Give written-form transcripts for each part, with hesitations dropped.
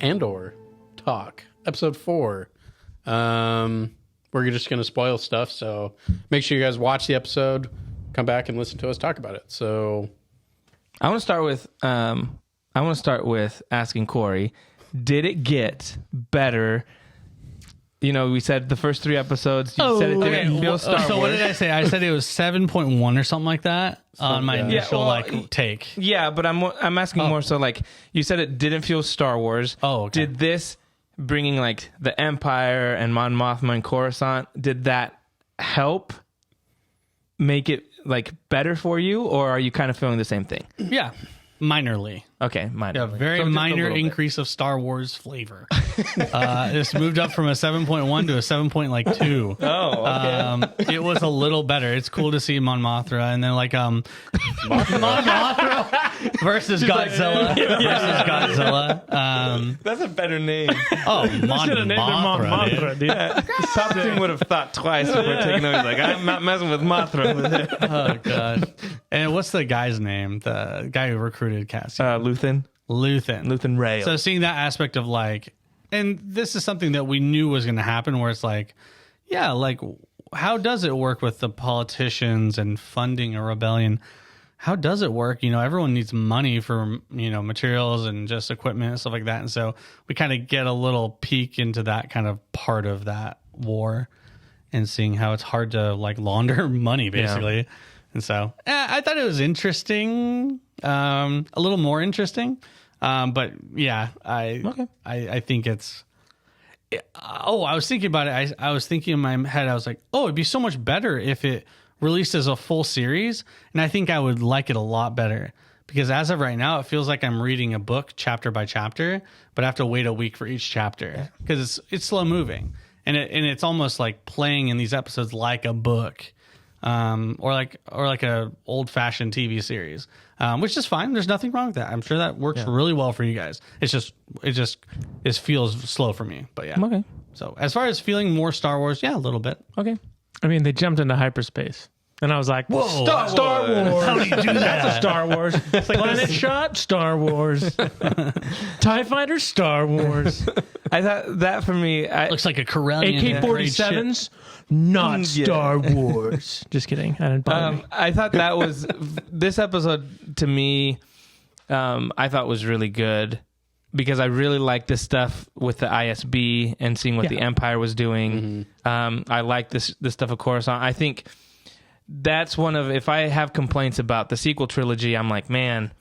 Andor talk, episode 4. We're just going to spoil stuff, so make sure you guys watch the episode, come back and listen to us talk about it. So I want to start with asking Corey, did it get better? You know, we said the first 3 episodes, you said it didn't feel Star Wars. So what did I say? I said it was 7.1 or something like that on my initial take. Yeah, but I'm asking more so like, you said it didn't feel Star Wars. Oh, okay. Did this bringing like the Empire and Mon Mothma and Coruscant, did that help make it like better for you, or are you kind of feeling the same thing? Yeah, minorly. Okay, minor. Yeah, very minor increase of Star Wars flavor. This moved up from a 7.1 to a 7.2. Oh, okay. It was a little better. It's cool to see Mon Mothra, and then like Mon Mothra versus Godzilla. That's a better name. Oh, Mon Mothra, dude. Palpatine would have thought twice before taking over. He's like, I'm not messing with Mothra. Oh god. And what's the guy's name? The guy who recruited Cassie. Luthen Rail. So seeing that aspect of like, and this is something that we knew was going to happen, where it's like, yeah, like how does it work with the politicians and funding a rebellion? How does it work? You know, everyone needs money for, you know, materials and just equipment and stuff like that. And so we kind of get a little peek into that kind of part of that war and seeing how it's hard to like launder money basically. Yeah. And so I thought it was interesting, a little more interesting. But yeah, I think it's, I was thinking about it. I was thinking in my head, I was like, oh, it'd be so much better if it released as a full series. And I think I would like it a lot better, because as of right now, it feels like I'm reading a book chapter by chapter, but I have to wait a week for each chapter because it's slow moving. And it's almost like playing in these episodes like a book. Or like a old fashioned TV series, which is fine. There's nothing wrong with that. I'm sure that works really well for you guys. It feels slow for me, but yeah. Okay. So as far as feeling more Star Wars, yeah, a little bit. Okay. I mean, they jumped into hyperspace, and I was like, whoa, Star Wars. How do you do that? That's a Star Wars. It's like Planet Shot, Star Wars. TIE Fighter, Star Wars. I thought that for me, looks like a Corellian AK-47s. Not Star Wars. Just kidding. I didn't bother me. I thought that was this episode to me. I thought was really good because I really liked this stuff with the ISB and seeing what the Empire was doing. Mm-hmm. I like this stuff, of course. I think that's one of, if I have complaints about the sequel trilogy, I'm like, man,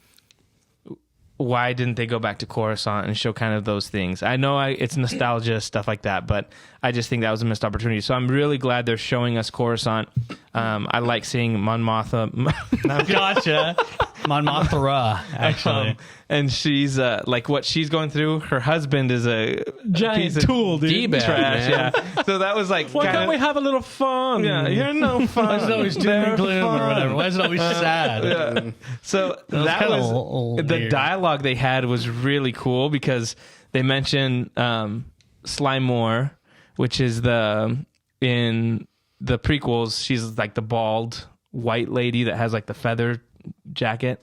why didn't they go back to Coruscant and show kind of those things? I know it's nostalgia, stuff like that, but I just think that was a missed opportunity. So I'm really glad they're showing us Coruscant. I like seeing Mon Mothma. Gotcha. Mon Mothra, actually. And she's like what she's going through. Her husband is a giant piece of tool, dude. D-bag, trash. Yeah. So that was like, why can't we have a little fun? Yeah, you're no fun. Why is it always doom and gloom or whatever? Why is it always sad? Yeah. So that was the dialogue they had was really cool because they mentioned Sly Moore, which is in the prequels, she's like the bald white lady that has like the feather jacket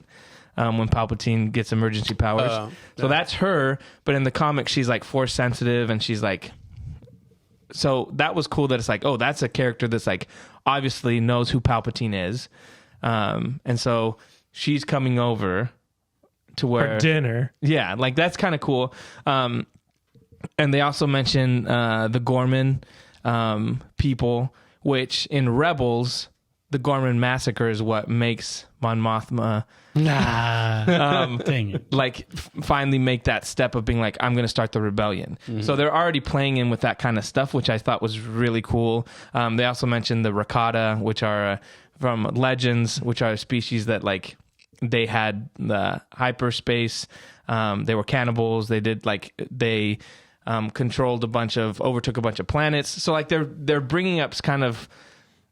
when Palpatine gets emergency powers. So that's her, but in the comic she's like force sensitive, and she's like, so that was cool that it's like, oh, that's a character that's like obviously knows who Palpatine is, and so she's coming over to where for dinner. Yeah, like that's kind of cool. And they also mention the Gorman people, which in Rebels, the Gorman massacre is what makes Mon Mothma dang it. like finally make that step of being like, I'm going to start the rebellion. Mm-hmm. So they're already playing in with that kind of stuff, which I thought was really cool. They also mentioned the Rakata, which are from Legends, which are a species that like they had the hyperspace. They were cannibals. They did like they overtook a bunch of planets. So like they're bringing up kind of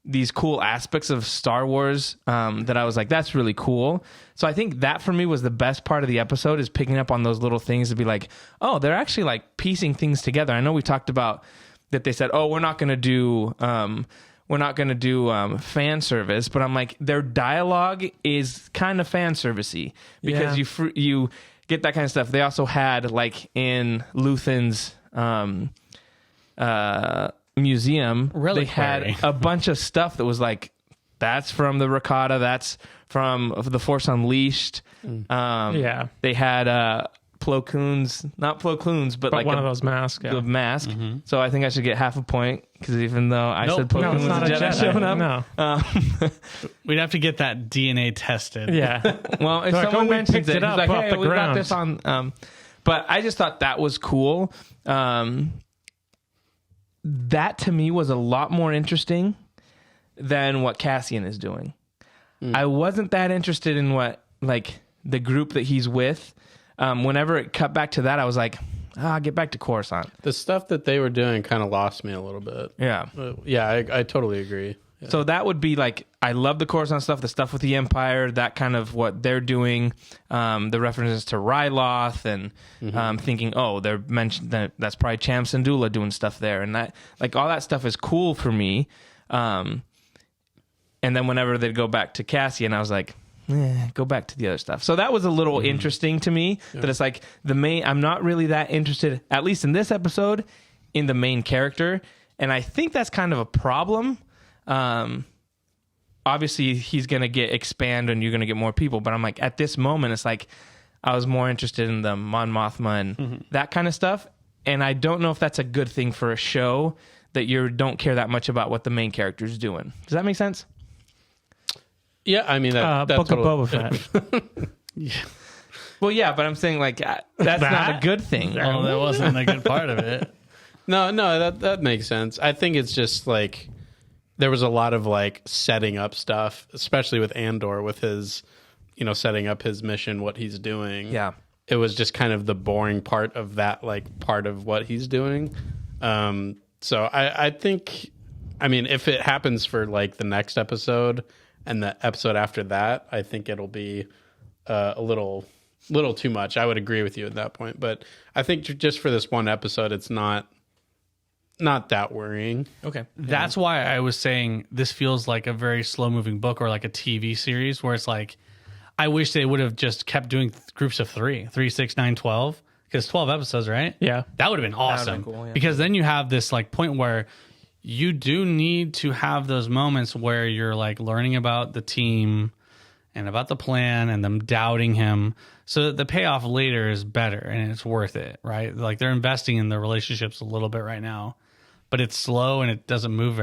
these cool aspects of Star Wars that I was like, that's really cool. So I think that for me was the best part of the episode, is picking up on those little things to be like, oh, they're actually like piecing things together. I know we talked about that they said, oh, we're not going to do fan service, but I'm like, their dialogue is kind of fan servicey because you get that kind of stuff. They also had like in Luthen's museum, they had a bunch of stuff that was like, that's from the Rakata, that's from the Force Unleashed. They had Plo Koon's, not Plo Koon's, but like one of those masks. The mask. So I think I should get half a point because even though I said Plo Koon was not a Jedi showing up, we'd have to get that DNA tested. Yeah. Well, if someone mentions it, up like, hey, we got this on. But I just thought that was cool. That to me was a lot more interesting than what Cassian is doing. I wasn't that interested in what like the group that he's with. Whenever it cut back to that, I was like, get back to Coruscant. The stuff that they were doing kind of lost me a little bit. Yeah. I totally agree. Yeah. So that would be like, I love the Coruscant stuff, the stuff with the Empire, that kind of what they're doing, the references to Ryloth and thinking, they're mentioned that's probably Cham Syndulla doing stuff there. And that, like, all that stuff is cool for me. And then whenever they'd go back to Cassian, I was like, go back to the other stuff. So that was a little interesting to me, that it's like I'm not really that interested, at least in this episode, in the main character. And I think that's kind of a problem. Obviously he's going to get expand and you're going to get more people, but I'm like, at this moment, it's like, I was more interested in the Mon Mothma and that kind of stuff. And I don't know if that's a good thing for a show that you don't care that much about what the main character is doing. Does that make sense? Yeah, I mean, that's Book of Boba Fett. Yeah. Well, yeah, but I'm saying like that's not a good thing. Well, that wasn't a good part of it. No, that makes sense. I think it's just like there was a lot of like setting up stuff, especially with Andor, with his, setting up his mission, what he's doing. Yeah, it was just kind of the boring part of that, like part of what he's doing. So I think, I mean, if it happens for like the next episode and the episode after that, I think it'll be a little too much. I would agree with you at that point, but I think just for this one episode, it's not that worrying. Okay. That's why I was saying this feels like a very slow moving book or like a TV series where it's like, I wish they would have just kept doing groups of 3, 6, 9, 12, because 12 episodes, right? Yeah. That would have been awesome. Cool, yeah. Because then you have this like point where you do need to have those moments where you're like learning about the team and about the plan and them doubting him, so that the payoff later is better and it's worth it, right? Like they're investing in their relationships a little bit right now, but it's slow and it doesn't move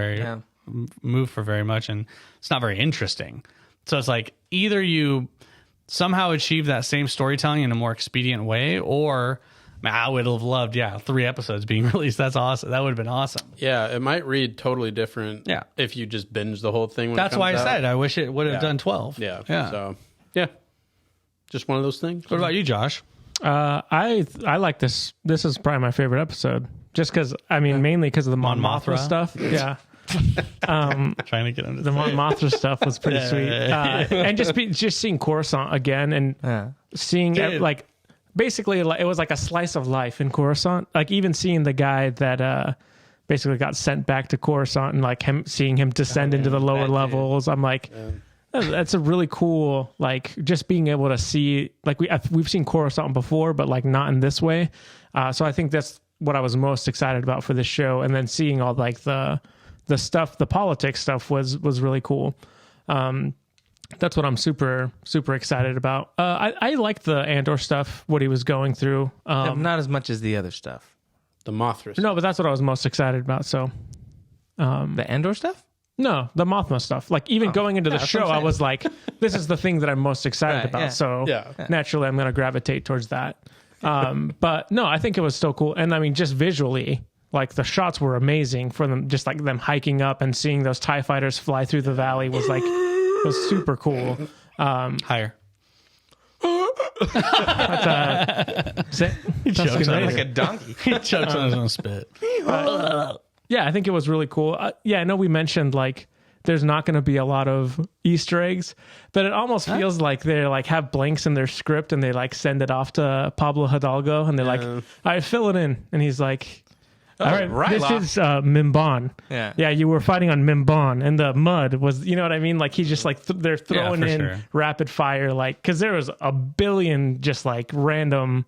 for very much, and it's not very interesting. So it's like either you somehow achieve that same storytelling in a more expedient way, or I would have loved, 3 episodes being released. That's awesome. That would have been awesome. Yeah, it might read totally different if you just binge the whole thing. That's why I said I wish it would have done 12. Yeah. So, just one of those things. What about you, Josh? I like this. This is probably my favorite episode, just because, I mean, mainly because of the Mon Mothma stuff. Yeah. Trying to get into the Mon Mothma stuff was pretty sweet. And just seeing Coruscant again and seeing like, basically, it was like a slice of life in Coruscant. Like even seeing the guy that basically got sent back to Coruscant and like seeing him descend into the lower levels. I'm like, that's a really cool, like just being able to see, like we've seen Coruscant before, but like not in this way. So I think that's what I was most excited about for this show. And then seeing all like the stuff, the politics stuff was really cool. That's what I'm super, super excited about. I like the Andor stuff, what he was going through. Not as much as the other stuff. The Mothra stuff. No, but that's what I was most excited about. So, the Andor stuff? No, the Mothma stuff. Like even going into the show, I was like, this is the thing that I'm most excited about. Yeah. So naturally, I'm going to gravitate towards that. But no, I think it was still cool. And I mean, just visually, like the shots were amazing for them. Just like them hiking up and seeing those TIE fighters fly through the valley was like, was super cool. Higher. He chokes on like a donkey. He chokes on his own spit. Yeah, I think it was really cool. I know we mentioned like there's not going to be a lot of Easter eggs, but it almost feels like they like have blanks in their script and they like send it off to Pablo Hidalgo and they're like, all right, fill it in. And he's like, All right, this is Mimban. Yeah, you were fighting on Mimban, and the mud was, you know what I mean? Like he's just like they're throwing in rapid fire, like because there was a billion just like random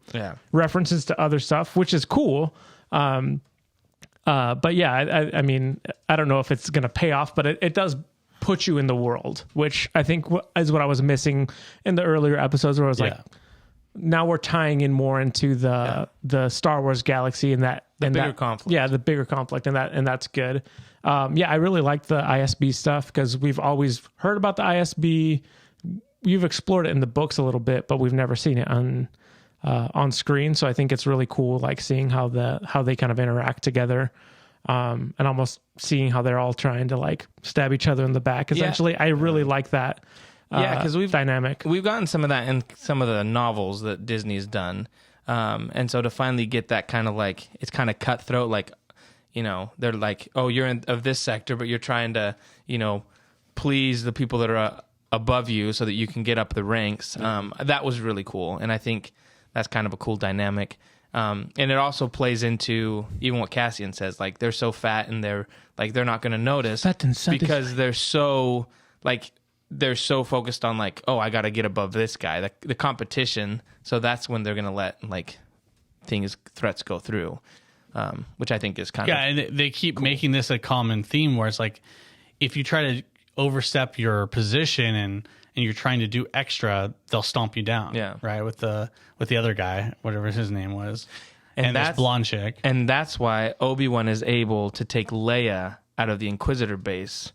references to other stuff, which is cool. But yeah, I mean, I don't know if it's gonna pay off, but it does put you in the world, which I think is what I was missing in the earlier episodes, where I was like, now we're tying in more into the Star Wars galaxy and that bigger conflict. Yeah, the bigger conflict, and that's good. I really like the ISB stuff because we've always heard about the ISB. You've explored it in the books a little bit, but we've never seen it on screen. So I think it's really cool, like seeing how they kind of interact together. And almost seeing how they're all trying to like stab each other in the back. Essentially, I really like that. Because dynamic. We've gotten some of that in some of the novels that Disney's done, and so to finally get that kind of like it's kind of cutthroat. Like, you know, they're like, oh, you're of this sector, but you're trying to, you know, please the people that are above you so that you can get up the ranks. That was really cool, and I think that's kind of a cool dynamic. And it also plays into even what Cassian says, like they're so fat and they're not going to notice because they're so focused on like, oh, I got to get above this guy, the competition. So that's when they're going to let like threats go through, which I think is kind of and they keep cool. Making this a common theme where it's like if you try to overstep your position and you're trying to do extra, they'll stomp you down. Yeah. Right. With the other guy, whatever his name was. And this blonde chick. And that's why Obi-Wan is able to take Leia out of the Inquisitor base,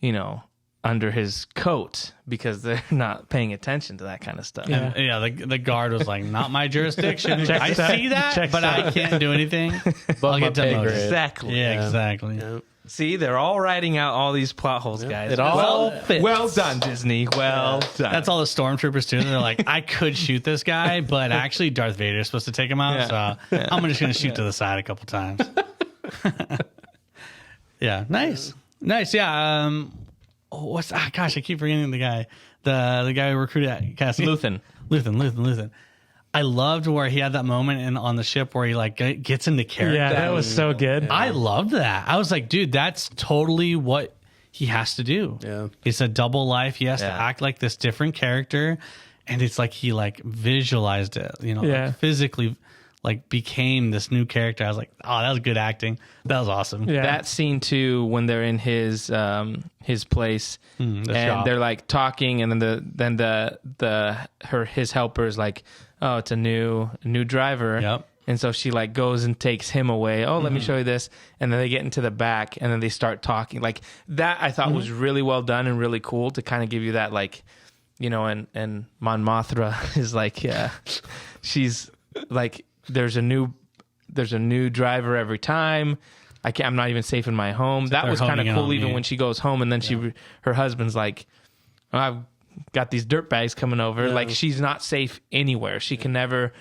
you know, under his coat because they're not paying attention to that kind of stuff. Yeah. And, the guard was like, not my jurisdiction. I see that, but I can't do anything. I'll get demoted. Exactly. Yeah, exactly. Yep. See, they're all writing out all these plot holes, guys. It all fits. Well done, Disney. Well done. That's all the stormtroopers do. They're like, I could shoot this guy, but actually Darth Vader is supposed to take him out, so I'm just going to shoot to the side a couple times. Yeah, nice. Yeah. Gosh, I keep forgetting the guy. The guy who recruited Cassie. Luthen. I loved where he had that moment on the ship where he like gets into character. Yeah, that was so good. Yeah. I loved that. I was like, dude, that's totally what he has to do. Yeah, it's a double life. He has to act like this different character, and it's like he like visualized it. You know, like physically like became this new character. I was like, oh, that was good acting. That was awesome. Yeah. That scene too, when they're in his place and shop. They're like talking, and then his helper is like, oh, it's a new driver. Yep. And so she like goes and takes him away. Oh, let me show you this. And then they get into the back and then they start talking. Like that I thought was really well done and really cool to kind of give you that like, you know, and Mon Mothra is like, she's like, there's a new driver every time. I'm not even safe in my home. That was kind of cool even when she goes home and then her husband's like, oh, I've got these dirt bags coming over. Like she's not safe anywhere. She can never,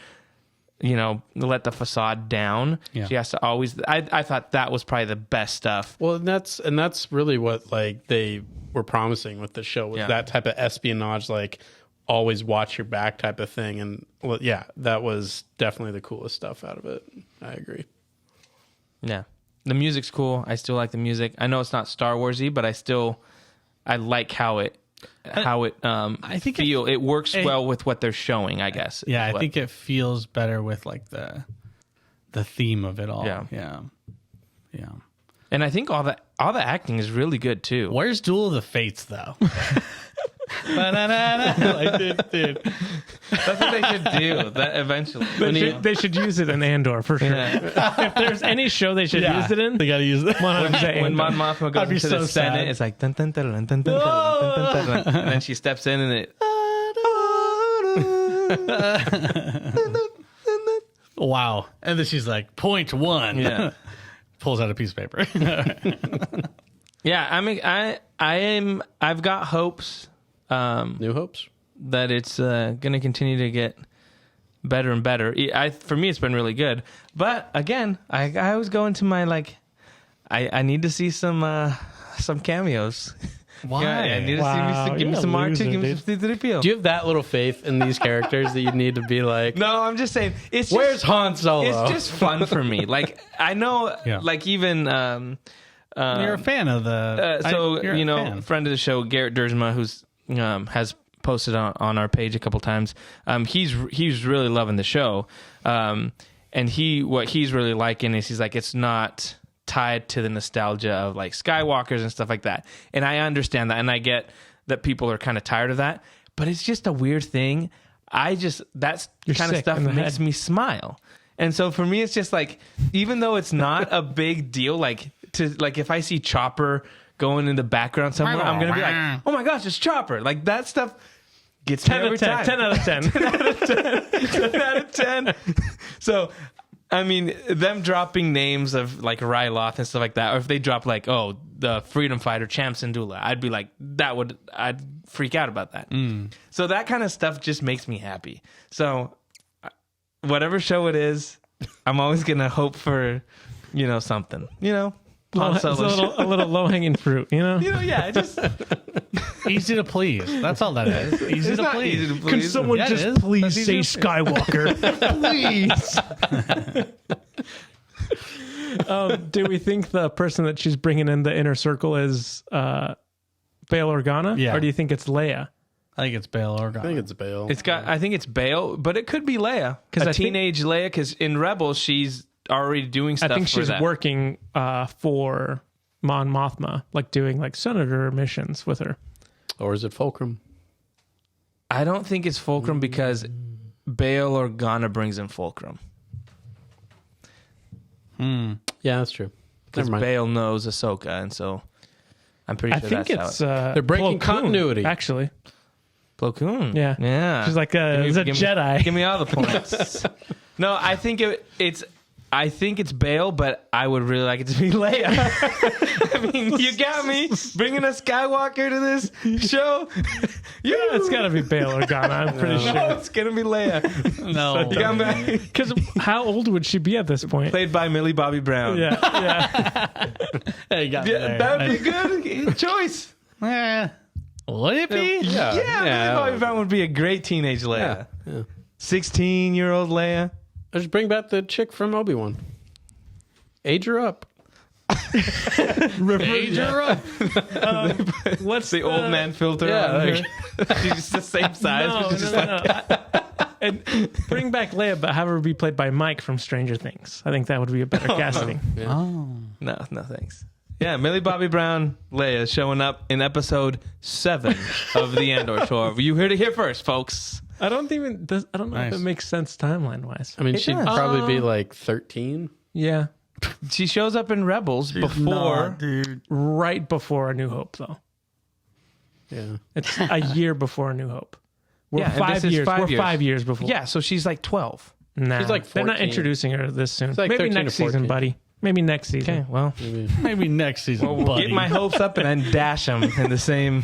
you know, let the facade down. She has to always. I thought that was probably the best stuff. Well, and that's really what like they were promising with the show was that type of espionage, like always watch your back type of thing. And well, that was definitely the coolest stuff out of it. I agree. Yeah, the music's cool. I still like the music. I know it's not Star Warsy, but I like how it. I think it works well with what they're showing, I guess. Yeah, I think it feels better with like the theme of it all. Yeah. And I think all the acting is really good too. Where's Duel of the Fates though? Like, dude. That's what they should do. That eventually, they should use it in Andor for sure. If there's any show they should use it in, they gotta use it. When Mon Mothma goes into the Senate, it's like dun dun dun dun dun dun dun dun, and then she steps in and it. Wow! And then she's like, point one. Yeah. Pulls out a piece of paper. Yeah, I've got hopes. New hopes that it's going to continue to get better and better. For me, it's been really good. But again, I was going to my like, I need to see some cameos. Why? Yeah, I need to see me. Give me some R2. Give me some C3PO. Do you have that little faith in these characters that you need to be like? No, I'm just saying. It's just, where's Han Solo? It's just fun for me. Like I know, like even. You're a fan of the. Friend of the show, Garrett Dersma, who's has posted on our page a couple times. He's really loving the show, and what he's really liking is he's like, it's not tied to the nostalgia of like Skywalkers and stuff like that. And I understand that, and I get that people are kind of tired of that, but it's just a weird thing. That's kind of stuff makes me smile. And so for me, it's just like, even though it's not a big deal, like if I see Chopper going in the background somewhere, I'm going to be like, oh my gosh, it's Chopper. Like that stuff gets 10 me every 10, time. 10 out of 10. 10 out of 10. 10 out of 10. So, I mean, them dropping names of like Ryloth and stuff like that, or if they drop like, oh, the freedom fighter Cham Syndulla, I'd be like, I'd freak out about that. So that kind of stuff just makes me happy. So whatever show it is, I'm always going to hope for, something, It's a little low hanging fruit, yeah, just easy to please. That's all that is. Easy to please. Can someone just please say Skywalker? Please. Do we think the person that she's bringing in the inner circle is Bail Organa? Yeah. Or do you think it's Leia? I think it's Bail Organa. I think it's Bail. I think it's Bail, but it could be Leia. Because teenage Leia, because in Rebels, she's already doing stuff. I think she's working for Mon Mothma, like doing like senator missions with her. Or is it Fulcrum? I don't think it's Fulcrum because Bail Organa brings in Fulcrum. Yeah, that's true. Because Bail knows Ahsoka, and so I'm pretty sure that's it's they're breaking Plo Koon, continuity. actually. Plo Koon. Yeah. She's like a Jedi. Give me all the points. No, I think it's Bail, but I would really like it to be Leia. I mean, you got me bringing a Skywalker to this show. It's got to be Bail Organa, I'm pretty sure. No, it's going to be Leia. No. You got me. Because how old would she be at this point? Played by Millie Bobby Brown. Yeah. Hey, you got me there. That would be good choice. Would it be? Yeah, Millie Bobby Brown would be a great teenage Leia. 16-year-old Leia. Let's bring back the chick from Obi-Wan. Age her up. Age her up. What's the old man filter on her? She's the same size. No. And bring back Leia, but have her be played by Mike from Stranger Things. I think that would be a better casting. No, thanks. Yeah, Millie Bobby Brown, Leia, showing up in episode 7 of the Andor show. You heard it here first, folks. I don't know if it makes sense timeline wise. I mean, she'd probably be like 13. Yeah. She shows up in Rebels right before A New Hope, though. Yeah. It's a year before A New Hope. We're 5 years. We're 5 years before. Yeah, so she's like 12. Nah, she's like 14. They're not introducing her this soon. Like maybe next season, buddy. Maybe next season. Okay, well, maybe next season. Well, we'll get my hopes up and then dash them in the same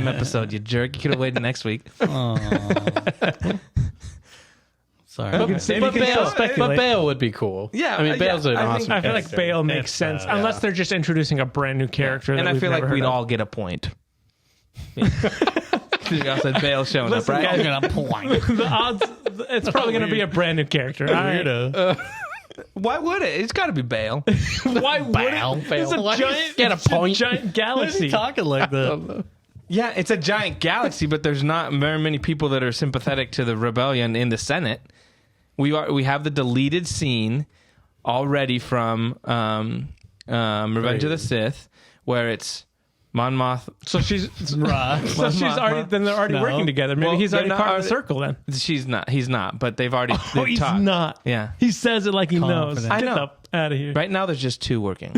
episode. You jerk! You could have waited next week. Sorry. But Bail would be cool. Yeah, I mean, Bail's an awesome. I feel like Bail makes sense unless they're just introducing a brand new character. And I feel like we'd all get a point. You all said Bail showing up, right? I'm gonna point. The odds. It's probably going to be a brand new character. Weirdo. Why would it? It's got to be Bail. Why would it? It's a giant. Get a point. Giant galaxy. Why is he talking like that? Yeah, it's a giant galaxy, but there's not very many people that are sympathetic to the rebellion in the Senate. We have the deleted scene already from Revenge of the Sith, where it's Mon Moth. So she's already. Then they're already working together. Maybe he's already part of the circle. Then she's not. He's not. But they've already. Oh, he's talked. not. Yeah, he says it like he knows. I know. Out of here. Right now, there's just 2 working.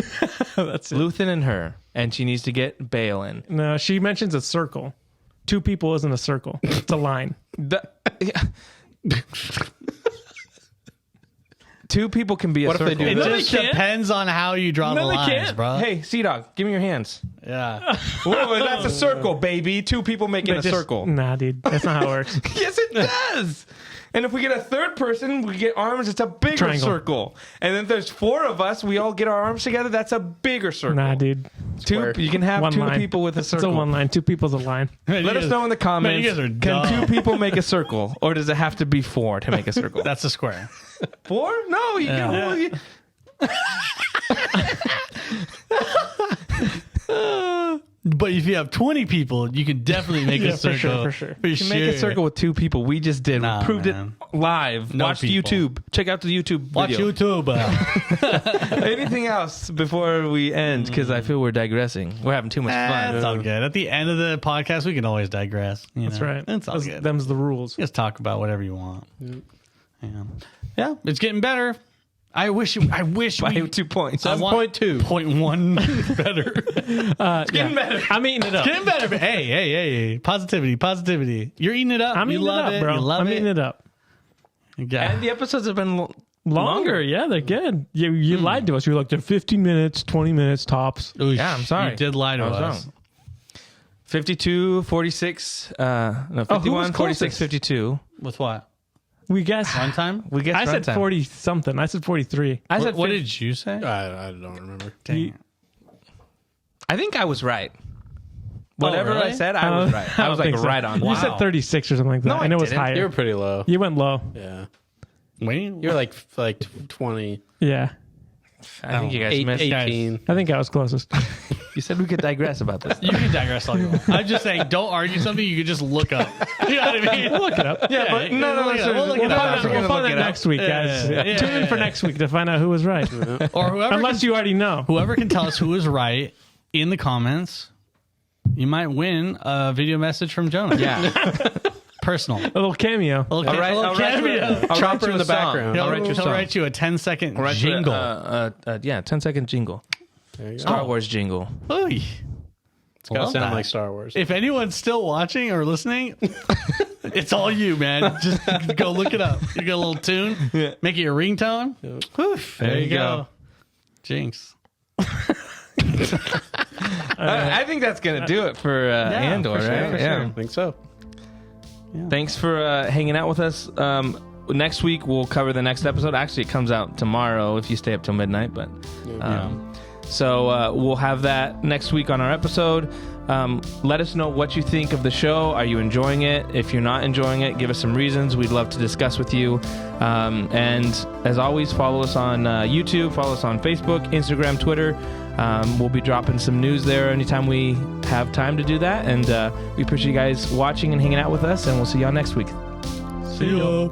That's it. Luthen and her, and she needs to get Bail in. No, she mentions a circle. 2 people isn't a circle. It's a line. 2 people can be a circle. If they do It this? just depends on how you draw the lines, bro. Hey, Sea-Dog, give me your hands. Yeah. Whoa, that's a circle, baby. 2 people making a circle. Nah, dude. That's not how it works. Yes, it does. And if we get a third person, we get arms, it's a bigger Triangle. circle. And then there's 4 of us, we all get our arms together, that's a bigger circle. Nah, dude. You can have 2 line. people with a It's circle. a one line. 2 people's a line. Let us know in the comments. Man, you guys are can dumb. 2 people make a circle? Or does it have to be 4 to make a circle? That's a square. 4? No, you can. But if you have 20 people, you can definitely make a circle. for sure. You can make a circle with 2 people. We just did. Nah, we proved man. it live. No Watch people. YouTube. Check out the YouTube Watch video. YouTube. Anything else before we end? Because I feel we're digressing. We're having too much fun. That's all good. At the end of the podcast, we can always digress. That's right. It's all good. Them's the rules. Just talk about whatever you want. Yeah, it's getting better. I wish By 2 points. I want 7.2. 0.1 better. Getting better. I'm eating it up. Getting better. But hey. Positivity. You're eating it up. I'm you eating it love up, bro. You love I'm eating it up. Yeah. And the episodes have been Longer, yeah, they're good. You lied to us. You were like, they're 15 minutes, 20 minutes tops. Oosh, Yeah, I'm sorry. You did lie to I was us. wrong. 52, 46, no, 51, 46, closest? 52. With what? We guessed. One time? We guessed I said runtime. 40 something. I said 43. I said What 50. did you say? I don't remember. Dang it. I think I was right. Whatever really? I said, I was right. I was like think so. right on. You Wow. said 36 or something like that. No, I and it was didn't. higher. You were pretty low. You went low. Yeah. Wait. You're like 20, Yeah. I think you guys missed. 18. I think I was closest. You said we could digress about this. You can digress all you want. I'm just saying, don't argue something you can just look up. You know what I mean? We'll look it up. Yeah, but none of us are- We'll look we'll it up find out- after. we're We'll gonna find look that it up. next week, guys. Yeah. Tune in for next week to find out who was right. Or whoever Unless you already know. whoever can tell us who is right in the comments, you might win a video message from Jonah. Yeah. Personal. A little cameo. A little, I'll write you cameo. a Chopper in the song. background. I'll write you a He'll song. write you a 10-second I'll write you a, jingle. 10-second jingle. There you go. Star Wars jingle. Oy. It's gotta Love sound that. like Star Wars. If anyone's still watching or listening, it's all you, man. Just go look it up. You get a little tune, make it your ringtone. Woof, there you go. Jinx. I think that's going to do it for Andor, for sure, right? for Yeah. I think so. Thanks for hanging out with us. Next week, we'll cover the next episode. Actually, it comes out tomorrow if you stay up till midnight. But So we'll have that next week on our episode. Let us know what you think of the show. Are you enjoying it? If you're not enjoying it, give us some reasons. We'd love to discuss with you. And as always, follow us on YouTube, follow us on Facebook, Instagram, Twitter. We'll be dropping some news there anytime we have time to do that. And we appreciate you guys watching and hanging out with us. And we'll see y'all next week. See ya.